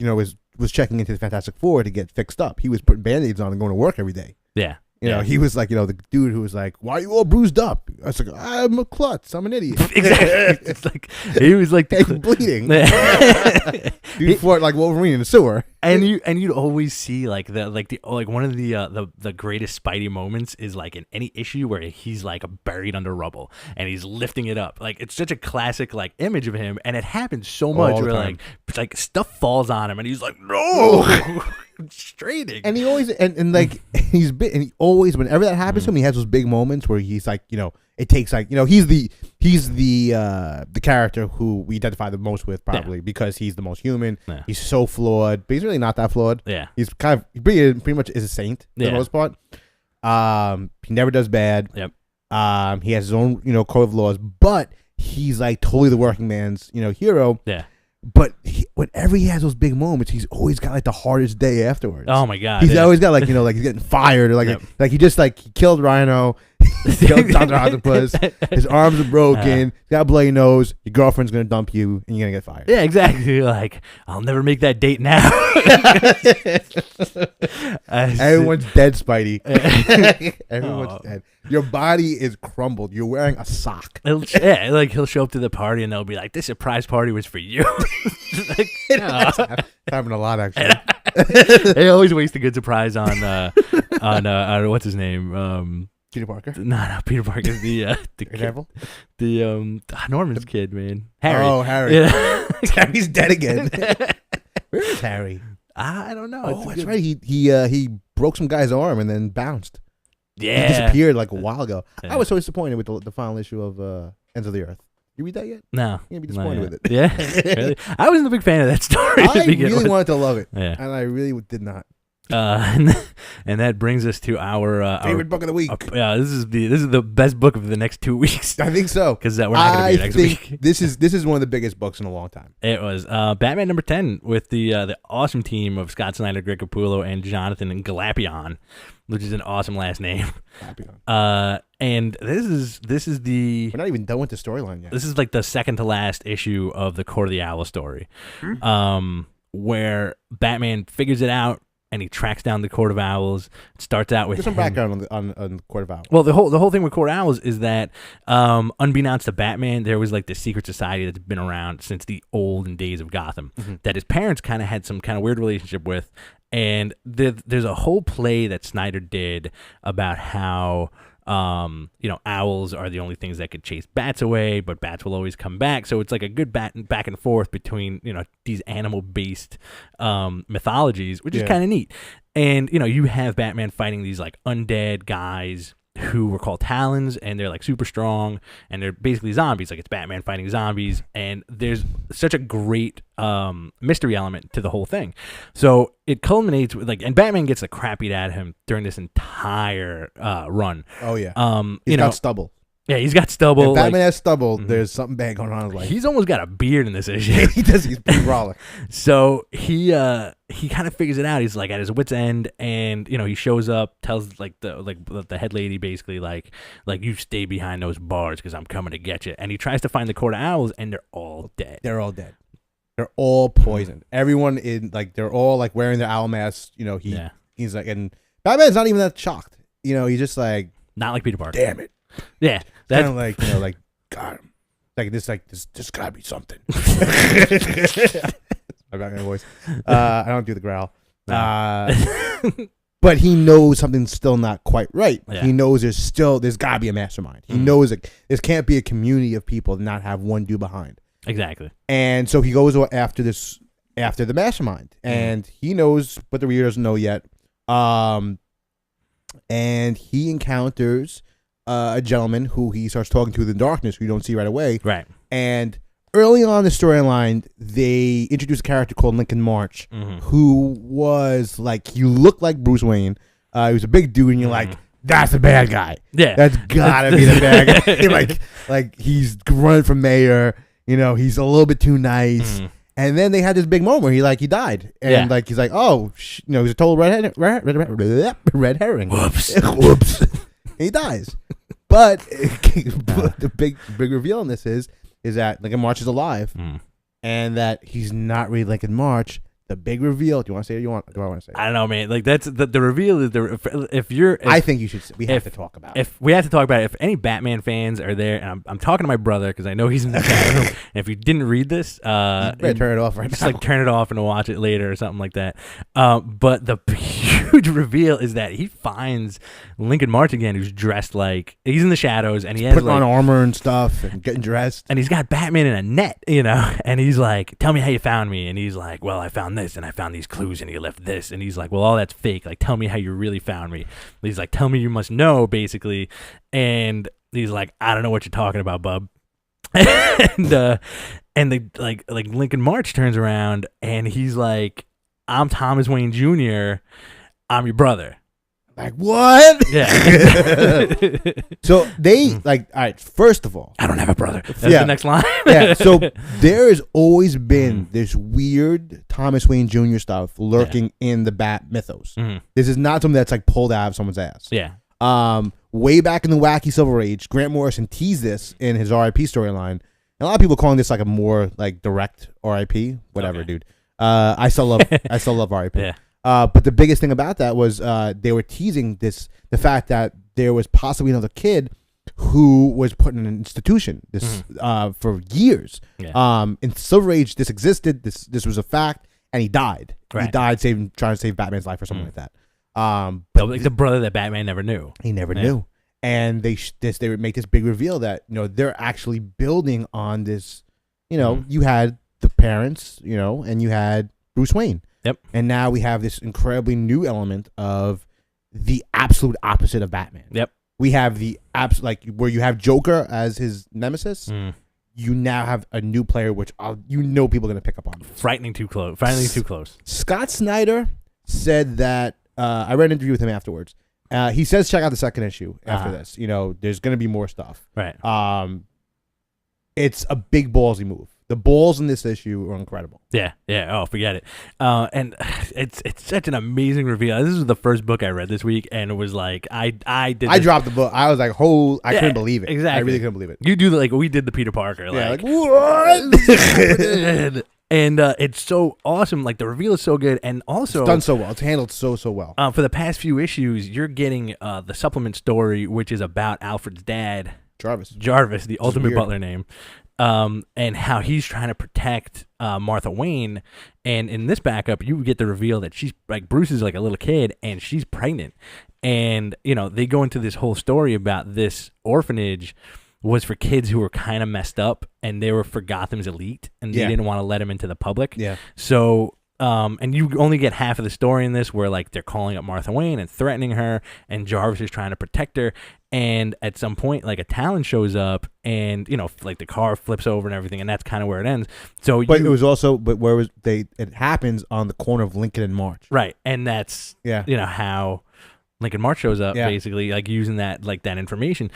was checking into the Fantastic Four to get fixed up. He was putting Band-Aids on and going to work every day. Yeah. He was like, the dude who was like, why are you all bruised up? I was like, I'm a klutz. I'm an idiot. Exactly. It's like, he was like bleeding. Dude fought like Wolverine in the sewer. And you'd always see like one of the greatest Spidey moments is like in any issue where he's like buried under rubble and he's lifting it up. Like it's such a classic like image of him, and it happens so much where like stuff falls on him and he's like, no. Straining. And he always and like he always whenever that happens to him, he has those big moments where he's like, it takes like, he's the character who we identify the most with probably because he's the most human. Yeah. He's so flawed, but he's really not that flawed. Yeah. He's he pretty much is a saint for the most part. He never does bad. Yep. He has his own, code of laws, but he's like totally the working man's, hero. Yeah. But whenever he has those big moments, he's always got like the hardest day afterwards. Oh my god! He's always got like like he's getting fired or like he just like he killed Rhino, he killed Dr. Octopus. His arms are broken. He's got a bloody nose. Your girlfriend's gonna dump you, and you're gonna get fired. Yeah, exactly. Like I'll never make that date now. Everyone's dead, Spidey. Everyone's dead. Your body is crumbled. You're wearing a sock. He'll show up to the party and they'll be like, "This surprise party was for you." Like, happened a lot actually. They always waste a good surprise on what's his name? Peter Parker. No, Peter Parker. The Daredevil. Norman's kid, man. Harry. Oh, Harry. Yeah. Harry's dead again. Where is Harry? I don't know. Oh, that's right. He broke some guy's arm and then bounced. Yeah. He disappeared like a while ago. Yeah. I was so disappointed with the final issue of Ends of the Earth. You read that yet? No. You're going to be disappointed with it. Yeah. Really? I wasn't a big fan of that story. I really wanted to love it. Yeah. And I really did not. And that brings us to our favorite book of the week. This is the best book of the next 2 weeks. I think so, because we're not going to be next week. This is one of the biggest books in a long time. It was Batman number 10 with the awesome team of Scott Snyder, Greg Capullo, and Jonathan and Galapion, which is an awesome last name. And this is the we're not even done with the storyline yet. This is like the second to last issue of the Court of the Owl story, where Batman figures it out. And he tracks down the Court of Owls. It starts out with some background on the Court of Owls. Well, the whole thing with Court of Owls is that, unbeknownst to Batman, there was like this secret society that's been around since the olden days of Gotham that his parents kind of had some kind of weird relationship with. And there's a whole play that Snyder did about how owls are the only things that could chase bats away, but bats will always come back. So it's like a good back and forth between, these animal-based mythologies, which is kind of neat. And, you have Batman fighting these like undead guys who were called Talons, and they're like super strong, and they're basically zombies. Like it's Batman fighting zombies, and there's such a great mystery element to the whole thing. So it culminates with and Batman gets the crap beat out of him during this entire run. Oh yeah, he's got stubble. Yeah, he's got stubble. If Batman has stubble, there's something bad going on in his life. He's almost got a beard in this issue. He does. He's pretty brolic. So he kind of figures it out. He's like at his wit's end, and he shows up, tells the head lady basically like you stay behind those bars because I'm coming to get you. And he tries to find the Court of Owls, and they're all dead. They're all dead. They're all poisoned. Everyone in they're all like wearing their owl masks. He's like, and Batman's not even that shocked. He's just like not like Peter Parker. Damn it. Yeah, that's kind of like got him. This gotta be something. My Batman voice. I don't do the growl. But he knows something's still not quite right. Yeah. He knows there's gotta be a mastermind. He knows this can't be a community of people and not have one dude behind. Exactly. And so he goes after the mastermind, and he knows, but the reader doesn't know yet. And he encounters a gentleman who he starts talking to in the darkness, who you don't see right away. Right. And early on in the storyline, they introduced a character called Lincoln March, who was like, he looked like Bruce Wayne. He was a big dude, and you're like, that's the bad guy. Yeah, That's gotta be the bad guy. like he's running for mayor. You know, he's a little bit too nice. And then they had this big moment where he died, and like he's like, oh, you know, he's a total red herring. Whoops. And he dies. But the big reveal in this is that Lincoln March is alive, and that he's not really Lincoln March. The big reveal. Do you want to say it? Do I want to say it? I don't know, man. Like that's the reveal is I think you should. We have to talk about it. If we have to talk about it, if any Batman fans are there, and I'm talking to my brother because I know he's in the chat room. And if you didn't read this, better turn it off right now. Just like turn it off and watch it later or something like that. But the huge reveal is that he finds Lincoln March again, who's dressed like he's in the shadows, and he has putting on armor and stuff and getting dressed, and he's got Batman in a net, you know. And he's like, "Tell me how you found me," and he's like, "Well, I found this and I found these clues and you left this," and he's like, "Well, all that's fake, like tell me how you really found me." And he's like, "Tell me you must know," basically. And he's like, "I don't know what you're talking about, bub." and they like Lincoln March turns around and he's like, "I'm Thomas Wayne Jr. I'm your brother." Like, what? Yeah. So they like, all right, first of all, "I don't have a brother." That's the next line. Yeah. So there has always been this weird Thomas Wayne Jr. stuff lurking in the Bat mythos. This is not something that's like pulled out of someone's ass. Yeah. Way back in the wacky Silver Age, Grant Morrison teased this in his RIP storyline. And a lot of people calling this like a more like direct RIP, whatever, dude. I still love RIP. Yeah. But the biggest thing about that was they were teasing the fact that there was possibly another kid who was put in an institution for years. Yeah. In Silver Age, this existed. This was a fact, and he died. Right. He died trying to save Batman's life or something like that. But like the brother that Batman never knew. He never knew. And they would make this big reveal that, you know, they're actually building on this. You know, you had the parents, you know, and you had Bruce Wayne. Yep. And now we have this incredibly new element of the absolute opposite of Batman. Yep. We have the like where you have Joker as his nemesis. You now have a new player, which people are going to pick up on. Frightening too close. Scott Snyder said that I read an interview with him afterwards. He says check out the second issue after this. You know, there's going to be more stuff. Right. It's a big ballsy move. The balls in this issue are incredible. Yeah. Oh, forget it. And it's such an amazing reveal. This is the first book I read this week, and it was like I dropped the book. I was like, I couldn't believe it. Exactly. I really couldn't believe it. You do like we did the Peter Parker. Yeah, like what? And it's so awesome. Like the reveal is so good, and also it's done so well. It's handled so well. For the past few issues, you're getting the supplement story, which is about Alfred's dad, Jarvis, the ultimate butler name. And how he's trying to protect Martha Wayne, and in this backup, you get the reveal that she's like Bruce is like a little kid, and she's pregnant, and you know they go into this whole story about this orphanage was for kids who were kind of messed up, and they were for Gotham's elite, and they didn't want to let them into the public. Yeah. So. And you only get half of the story in this where like they're calling up Martha Wayne and threatening her, and Jarvis is trying to protect her, and at some point like a Talon shows up, and you know like the car flips over and everything, and that's kind of where it ends. So it happens on the corner of Lincoln and March, right? And that's you know how Lincoln March shows up, basically like using that information.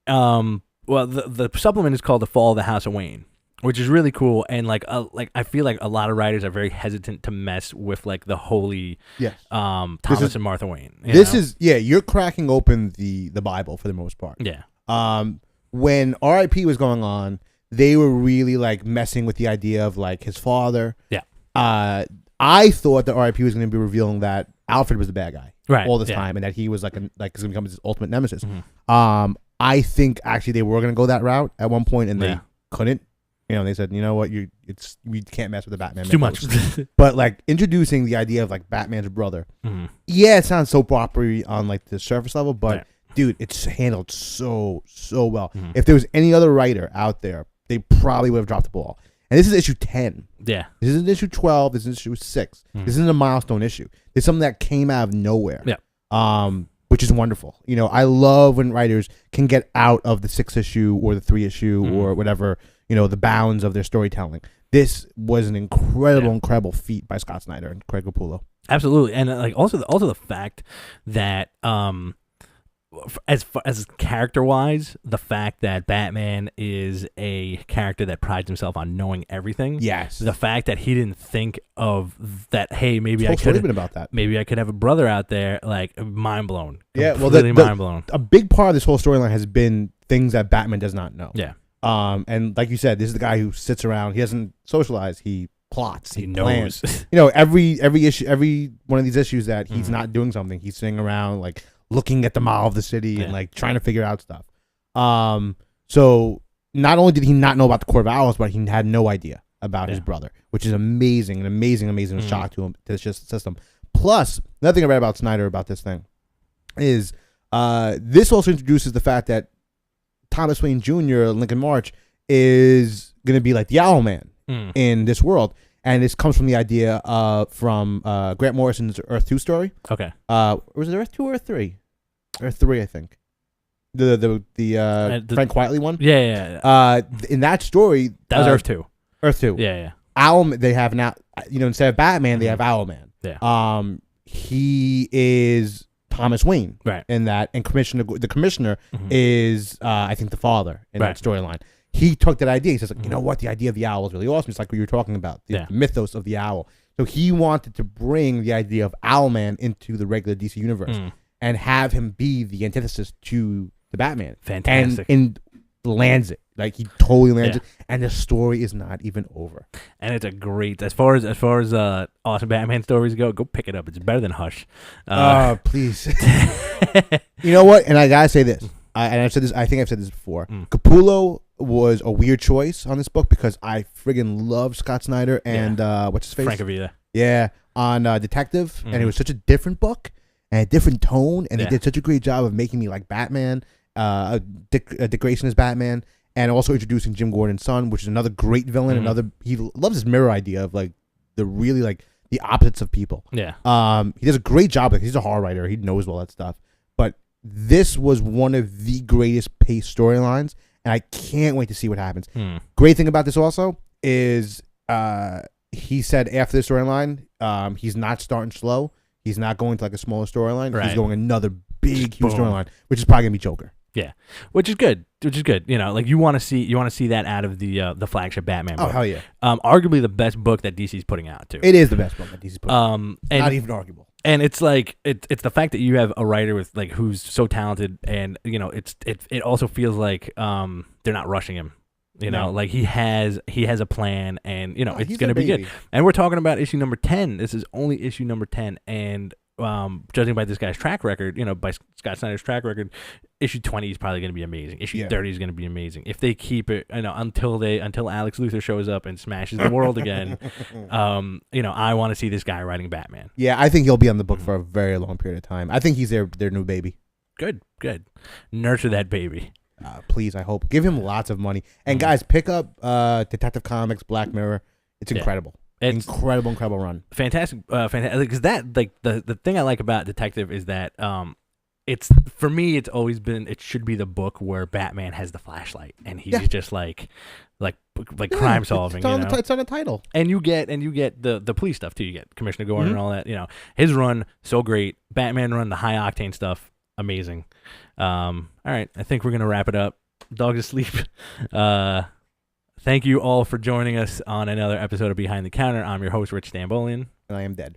Well, the supplement is called The Fall of the House of Wayne, which is really cool, and like I feel like a lot of writers are very hesitant to mess with like the holy Thomas and Martha Wayne. You're cracking open the Bible for the most part. Yeah. When RIP was going on, they were really like messing with the idea of like his father. Yeah. I thought that RIP was going to be revealing that Alfred was the bad guy all this time, and that he was like going to become his ultimate nemesis. I think actually they were going to go that route at one point, and they couldn't. You know, they said, you know what, we can't mess with the Batman. Too much. But like introducing the idea of like Batman's brother, it sounds soap opera on like the surface level, but dude, it's handled so well. If there was any other writer out there, they probably would have dropped the ball. And this is issue 10. Yeah. This isn't issue 12. This is issue 6. This isn't a milestone issue. It's something that came out of nowhere. Yeah. Which is wonderful. You know, I love when writers can get out of the 6 issue or the 3 issue or whatever, you know, the bounds of their storytelling. This was an incredible feat by Scott Snyder and Craig Capullo. Absolutely. And like also the fact that as character wise, the fact that Batman is a character that prides himself on knowing everything. Yes. The fact that he didn't think of that. Hey, maybe I could could. about that. Maybe I could have a brother out there. Like mind blown. Yeah. Well, mind blown. A big part of this whole storyline has been things that Batman does not know. Yeah. And like you said, this is the guy who sits around. He doesn't socialize. He plots. He plans. knows. Every issue, every one of these issues that he's not doing something, he's sitting around like looking at the mall of the city and like trying to figure out stuff. So not only did he not know about the Court of Owls, but he had no idea about his brother, which is amazing, an amazing shock to him, to the system. Plus, another thing I read about Snyder about this thing is this also introduces the fact that Thomas Wayne Jr., Lincoln March, is going to be like the Owlman in this world. And this comes from the idea from Grant Morrison's Earth 2 story. Okay. Was it Earth 2 or Earth 3? Earth 3, I think. The Frank Quitely one? Yeah. In that story... That was Earth 2. Earth 2. Yeah. Owlman, they have now... instead of Batman, they have Owlman. Yeah. He is Thomas Wayne. Right. In that. And the commissioner is, I think, the father in that storyline. He took that idea. He says, like, you know what? The idea of the owl is really awesome. It's like what you were talking about, the mythos of the owl. So he wanted to bring the idea of Owlman into the regular DC universe and have him be the antithesis to the Batman. Fantastic. And lands it. Like, he totally lands it. And the story is not even over. And it's a great, as far as awesome Batman stories go pick it up. It's better than Hush. Please. You know what? And I gotta say this. And I've said this. I think I've said this before. Capullo was a weird choice on this book because I friggin' love Scott Snyder and what's his face? Frank Avila. Yeah, on Detective, and it was such a different book and a different tone, and they did such a great job of making me like Batman, Dick Grayson as Batman, and also introducing Jim Gordon's son, which is another great villain. He loves his mirror idea of like the really like the opposites of people. Yeah. He does a great job. Like, he's a horror writer. He knows all that stuff. But this was one of the greatest paced storylines, and I can't wait to see what happens. Great thing about this also is he said after the storyline, he's not starting slow. He's not going to like a smaller storyline. Right. He's going another big, huge storyline, which is probably gonna be Joker. Yeah, which is good. Like you want to see that out of the flagship Batman book. Oh hell yeah! Arguably the best book that DC's putting out too. It is the best book that DC's putting out. And not even arguable. And it's like it's the fact that you have a writer with like who's so talented, and it also feels like they're not rushing him. Like he has a plan, and it's gonna be good. And we're talking about issue number 10. This is only issue number 10, and judging by this guy's track record, by Scott Snyder's track record, issue 20 is probably going to be amazing. Issue 30 is going to be amazing if they keep it. Until Alex Luthor shows up and smashes the world again. I want to see this guy writing Batman. Yeah, I think he'll be on the book for a very long period of time. I think he's their new baby. Good. Nurture that baby. Please, I hope. Give him lots of money. And guys, pick up Detective Comics, Black Mirror. It's incredible. It's incredible run. Fantastic. Because that, like, the thing I like about Detective is that it's, for me, it's always been, it should be the book where Batman has the flashlight and he's just like crime solving. It's on the title. And you get the police stuff too. You get Commissioner Gordon and all that. His run so great. Batman run, the high octane stuff, amazing. All right, I think we're gonna wrap it up. Dog's asleep. Thank you all for joining us on another episode of Behind the Counter. I'm your host, Rich Stambolian. And I am dead.